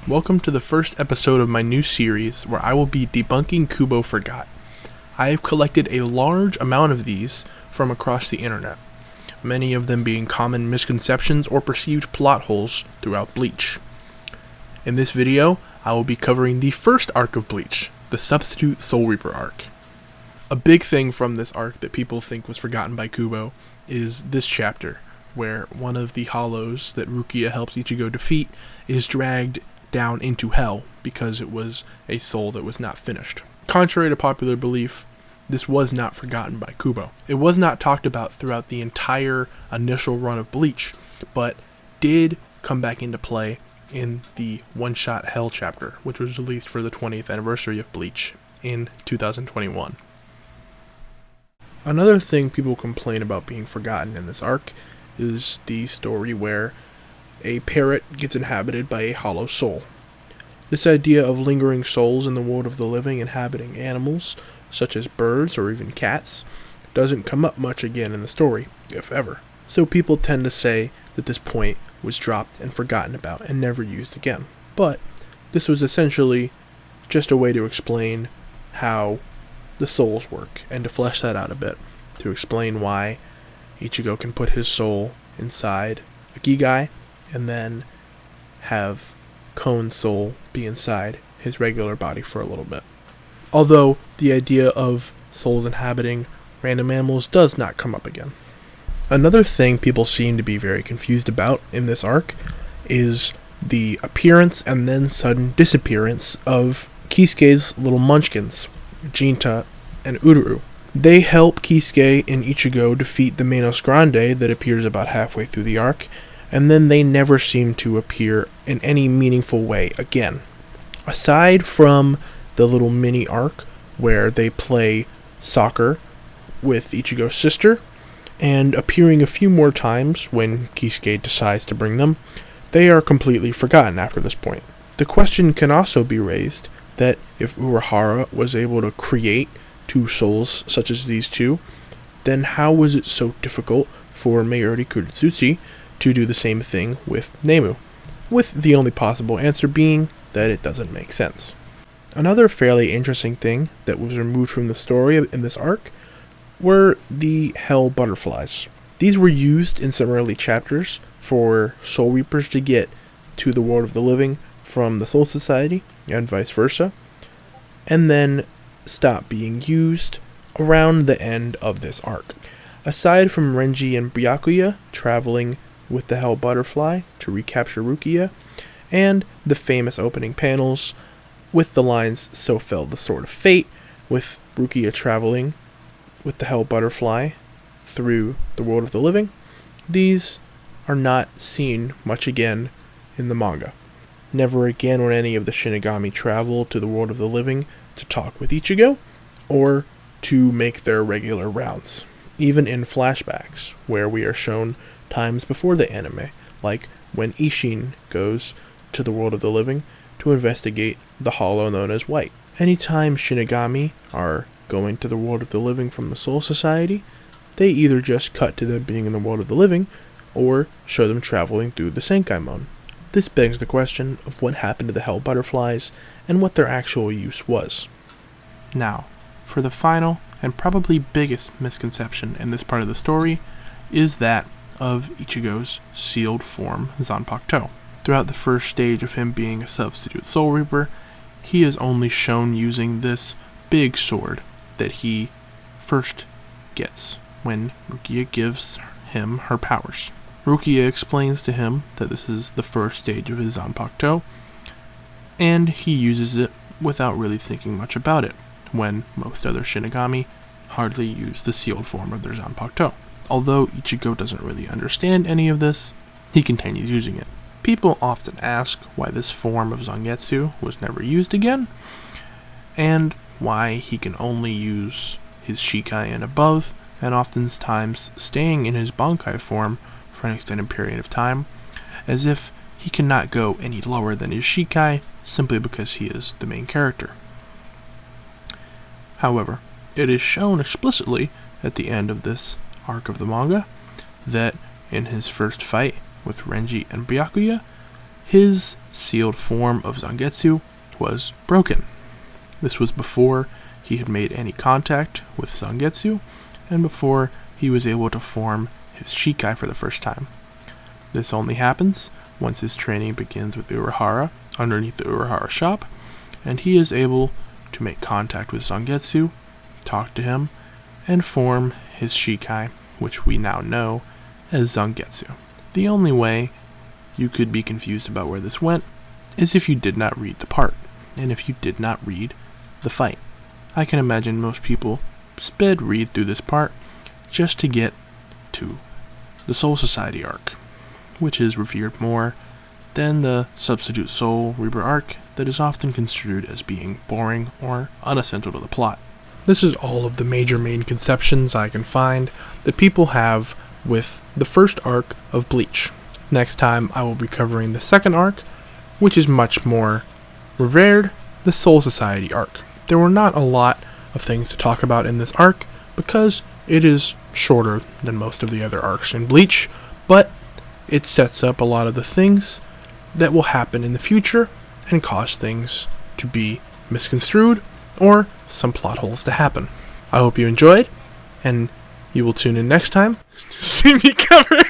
Welcome to the first episode of my new series where I will be debunking Kubo Forgot. I have collected a large amount of these from across the internet, many of them being common misconceptions or perceived plot holes throughout Bleach. In this video, I will be covering the first arc of Bleach, the Substitute Soul Reaper arc. A big thing from this arc that people think was forgotten by Kubo is this chapter, where one of the hollows that Rukia helps Ichigo defeat is dragged down into hell because it was a soul that was not finished. Contrary to popular belief, this was not forgotten by Kubo. It was not talked about throughout the entire initial run of Bleach, but did come back into play in the one-shot Hell chapter, which was released for the 20th anniversary of Bleach in 2021. Another thing people complain about being forgotten in this arc is the story where a parrot gets inhabited by a hollow soul. This idea of lingering souls in the world of the living inhabiting animals, such as birds or even cats, doesn't come up much again in the story, if ever. So people tend to say that this point was dropped and forgotten about and never used again. But this was essentially just a way to explain how the souls work, and to flesh that out a bit, to explain why Ichigo can put his soul inside a Gigai, and then have Koen's soul be inside his regular body for a little bit. Although the idea of souls inhabiting random animals does not come up again. Another thing people seem to be very confused about in this arc is the appearance and then sudden disappearance of Kisuke's little munchkins, Jinta and Ururu. They help Kisuke and Ichigo defeat the Manos Grande that appears about halfway through the arc, and then they never seem to appear in any meaningful way again. Aside from the little mini arc where they play soccer with Ichigo's sister, and appearing a few more times when Kisuke decides to bring them, they are completely forgotten after this point. The question can also be raised that if Urahara was able to create two souls such as these two, then how was it so difficult for Mayuri Kurotsuchi to do the same thing with Nemu, with the only possible answer being that it doesn't make sense. Another fairly interesting thing that was removed from the story in this arc were the Hell Butterflies. These were used in some early chapters for Soul Reapers to get to the world of the living from the Soul Society, and vice versa, and then stopped being used around the end of this arc. Aside from Renji and Byakuya traveling with the Hell Butterfly to recapture Rukia, and the famous opening panels with the lines "So fell the sword of fate," with Rukia traveling with the Hell Butterfly through the world of the living, these are not seen much again in the manga. Never again would any of the Shinigami travel to the world of the living to talk with Ichigo, or to make their regular rounds, even in flashbacks, where we are shown times before the anime, like when Ishin goes to the world of the living to investigate the hollow known as White. Anytime Shinigami are going to the world of the living from the Soul Society, they either just cut to them being in the world of the living, or show them traveling through the Senkaimon. This begs the question of what happened to the Hell Butterflies and what their actual use was. Now, for the final and probably biggest misconception in this part of the story is that of Ichigo's sealed form, Zanpakuto. Throughout the first stage of him being a substitute Soul Reaper, he is only shown using this big sword that he first gets when Rukia gives him her powers. Rukia explains to him that this is the first stage of his Zanpakuto, and he uses it without really thinking much about it, when most other Shinigami hardly use the sealed form of their Zanpakuto. Although Ichigo doesn't really understand any of this, he continues using it. People often ask why this form of Zangetsu was never used again, and why he can only use his Shikai and above, and oftentimes staying in his Bankai form for an extended period of time, as if he cannot go any lower than his Shikai simply because he is the main character. However, it is shown explicitly at the end of this arc of the manga that in his first fight with Renji and Byakuya, his sealed form of Zangetsu was broken. This was before he had made any contact with Zangetsu, and before he was able to form his Shikai for the first time. This only happens once his training begins with Urahara underneath the Urahara shop, and he is able to make contact with Zangetsu, talk to him, and form his Shikai, which we now know as Zangetsu. The only way you could be confused about where this went is if you did not read the part, and if you did not read the fight. I can imagine most people sped read through this part just to get to the Soul Society arc, which is revered more than the Substitute Soul Reaper arc that is often construed as being boring or unessential to the plot. This is all of the major main conceptions I can find that people have with the first arc of Bleach. Next time I will be covering the second arc, which is much more revered, the Soul Society arc. There were not a lot of things to talk about in this arc because it is shorter than most of the other arcs in Bleach, but it sets up a lot of the things that will happen in the future and cause things to be misconstrued or some plot holes to happen. I hope you enjoyed, and you will tune in next time to see me cover